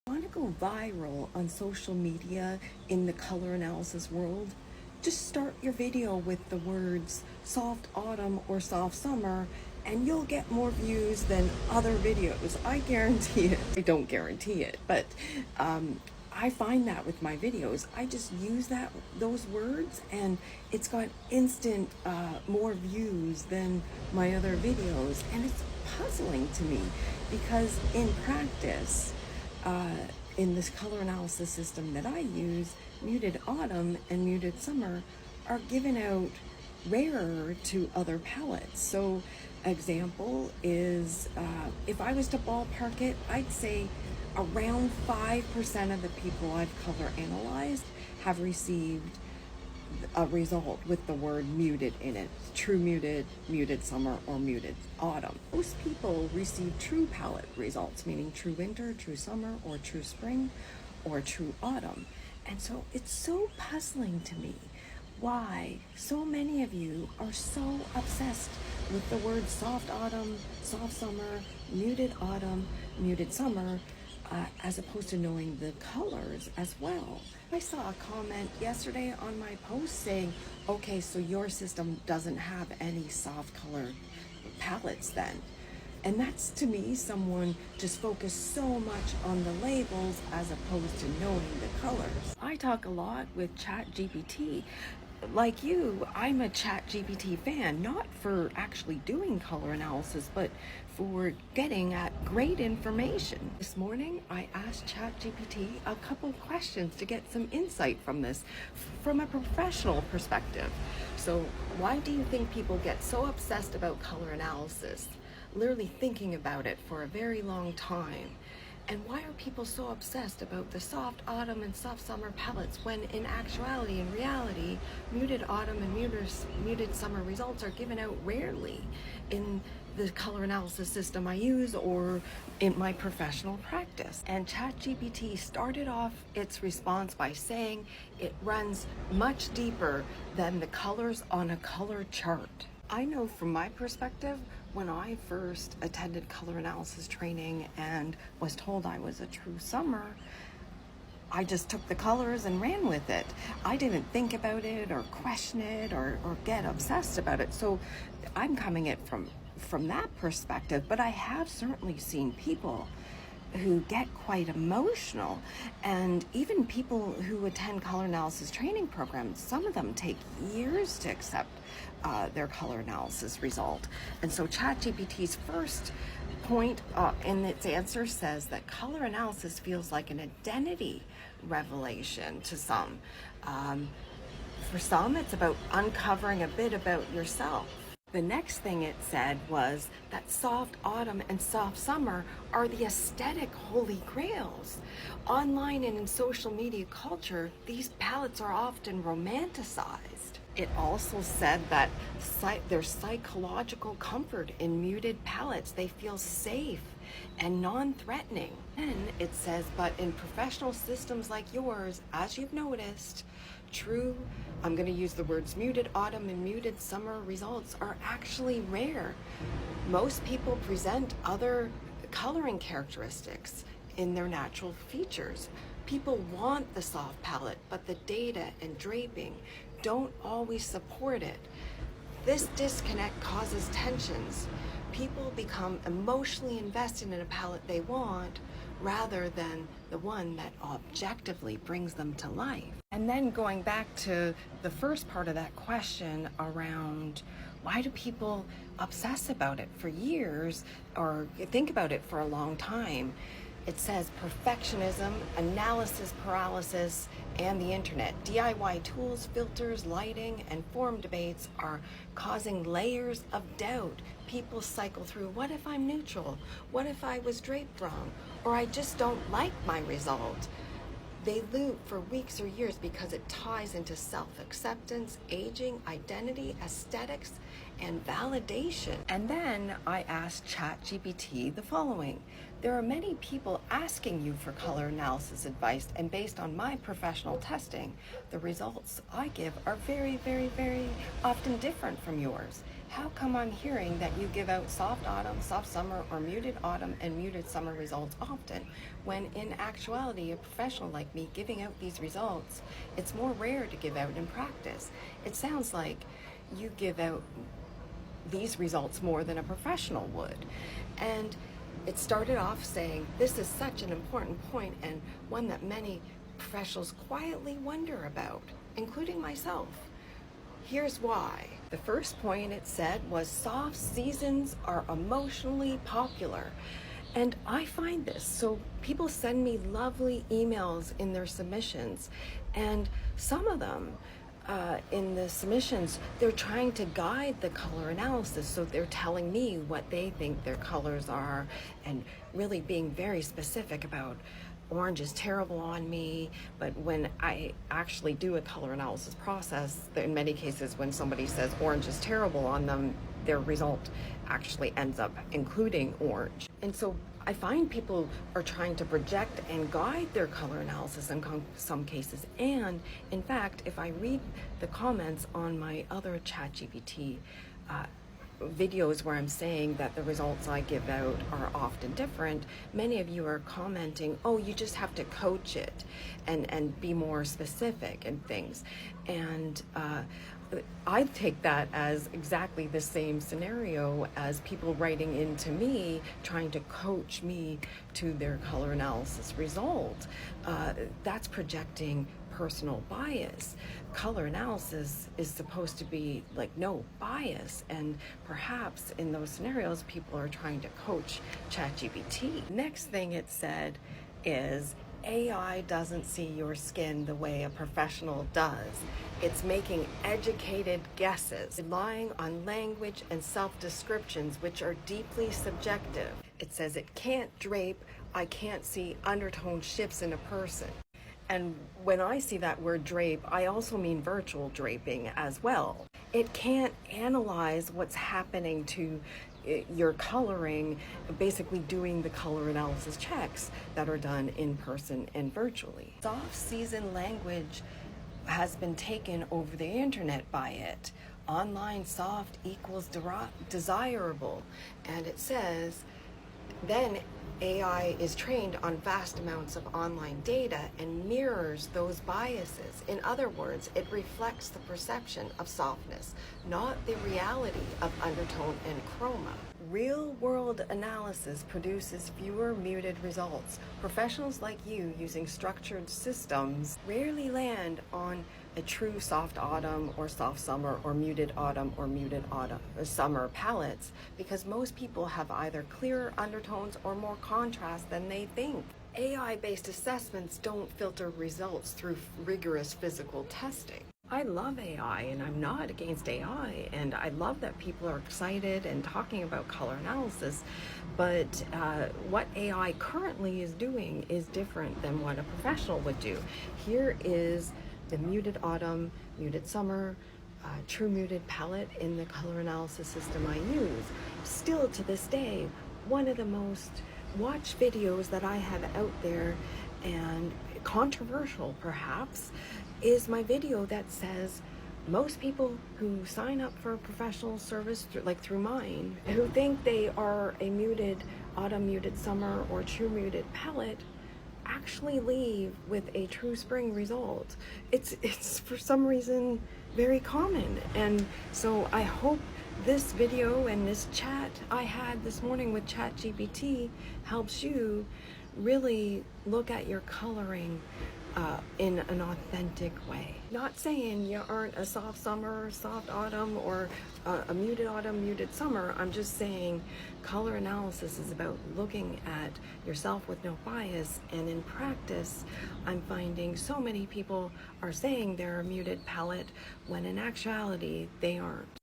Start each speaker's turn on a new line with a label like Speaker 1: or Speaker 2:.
Speaker 1: Want to go viral on social media in the color analysis world? Just start your video with the words soft autumn or soft summer and you'll get more views than other videos. I guarantee it. I don't guarantee it, but I find that with my videos. I just use those words and it's got instant more views than my other videos, and it's puzzling to me because in practice, in this color analysis system that I use, muted autumn and muted summer are given out rarer to other palettes. So example is, if I was to ballpark it, I'd say around 5% of the people I've color analyzed have received a result with the word muted in it. True muted, muted summer, or muted autumn. Most people receive true palette results, meaning true winter, true summer, or true spring, or true autumn. And so it's so puzzling to me why so many of you are so obsessed with the words soft autumn, soft summer, muted autumn, muted summer, as opposed to knowing the colors as well. I saw a comment yesterday on my post saying, okay, so your system doesn't have any soft color palettes then. And that's, to me, someone just focused so much on the labels as opposed to knowing the colors. I talk a lot with ChatGPT. Like you, I'm a ChatGPT fan, not for actually doing color analysis, but for getting at great information. This morning, I asked ChatGPT a couple questions to get some insight from this, from a professional perspective. So, why do you think people get so obsessed about color analysis? Literally thinking about it for a very long time. And why are people so obsessed about the soft autumn and soft summer palettes when in actuality, in reality, muted autumn and muted summer results are given out rarely in the color analysis system I use or in my professional practice? And ChatGPT started off its response by saying it runs much deeper than the colors on a color chart. I know from my perspective, when I first attended color analysis training and was told I was a true summer, I just took the colors and ran with it. I didn't think about it or question it or get obsessed about it. So I'm coming at from that perspective, but I have certainly seen people who get quite emotional, and even people who attend color analysis training programs, some of them take years to accept their color analysis result. And so ChatGPT's first point in its answer says that color analysis feels like an identity revelation to some. For some, it's about uncovering a bit about yourself. The next thing it said was that soft autumn and soft summer are the aesthetic holy grails. Online and in social media culture, these palettes are often romanticized. It also said that there's psychological comfort in muted palettes. They feel safe and non-threatening. Then it says, but in professional systems like yours, as you've noticed, true, I'm going to use the words muted autumn and muted summer results are actually rare. Most people present other coloring characteristics in their natural features. People want the soft palette, but the data and draping don't always support it. This disconnect causes tensions. People become emotionally invested in a palette they want rather than the one that objectively brings them to life. And then going back to the first part of that question around why do people obsess about it for years or think about it for a long time? It says perfectionism, analysis paralysis, and the internet. DIY tools, filters, lighting, and forum debates are causing layers of doubt. People cycle through, what if I'm neutral? What if I was draped wrong? Or I just don't like my result. They loop for weeks or years because it ties into self-acceptance, aging, identity, aesthetics, and validation. And then I asked ChatGPT the following. There are many people asking you for color analysis advice, and based on my professional testing, the results I give are very, very, very often different from yours. how come I'm hearing that you give out soft autumn, soft summer, or muted autumn and muted summer results often, when in actuality, a professional like me giving out these results, it's more rare to give out in practice. It sounds like you give out these results more than a professional would. And it started off saying, this is such an important point and one that many professionals quietly wonder about, including myself. Here's why. The first point it said was soft seasons are emotionally popular. And I find this. So people send me lovely emails in their submissions, and some of them in the submissions, they're trying to guide the color analysis. So they're telling me what they think their colors are and really being very specific about orange is terrible on me. But when I actually do a color analysis process, in many cases when somebody says orange is terrible on them, their result actually ends up including orange. And so I find people are trying to project and guide their color analysis in some cases. And in fact, if I read the comments on my other ChatGPT videos where I'm saying that the results I give out are often different, many of you are commenting, oh, you just have to coach it and be more specific and things. And I take that as exactly the same scenario as people writing into me, trying to coach me to their color analysis result. That's projecting personal bias. Color analysis is supposed to be like no bias, and perhaps in those scenarios people are trying to coach ChatGPT. Next thing it said is AI doesn't see your skin the way a professional does. It's making educated guesses, relying on language and self-descriptions which are deeply subjective. It says it can't drape, I can't see undertone shifts in a person. And when I see that word drape, I also mean virtual draping as well. It can't analyze what's happening to your coloring, basically doing the color analysis checks that are done in person and virtually. Soft season language has been taken over the internet by it. Online soft equals desirable. And it says, then AI is trained on vast amounts of online data and mirrors those biases. In other words, it reflects the perception of softness, not the reality of undertone and chroma. Real-world analysis produces fewer muted results. Professionals like you using structured systems rarely land on a true soft autumn or soft summer or muted autumn summer palettes, because most people have either clearer undertones or more contrast than they think. AI-based assessments don't filter results through rigorous physical testing. I love AI and I'm not against AI, and I love that people are excited and talking about color analysis, but what AI currently is doing is different than what a professional would do. Here is the muted autumn, muted summer, true muted palette in the color analysis system I use. Still to this day, one of the most watched videos that I have out there, and controversial perhaps, is my video that says most people who sign up for a professional service through mine, who think they are a muted autumn, muted summer, or true muted palette, actually leave with a true spring result. It's for some reason very common. And so I hope this video and this chat I had this morning with ChatGPT helps you really look at your coloring in an authentic way. Not saying you aren't a soft summer, soft autumn, or a muted autumn, muted summer. I'm just saying color analysis is about looking at yourself with no bias, and in practice I'm finding so many people are saying they're a muted palette when in actuality they aren't.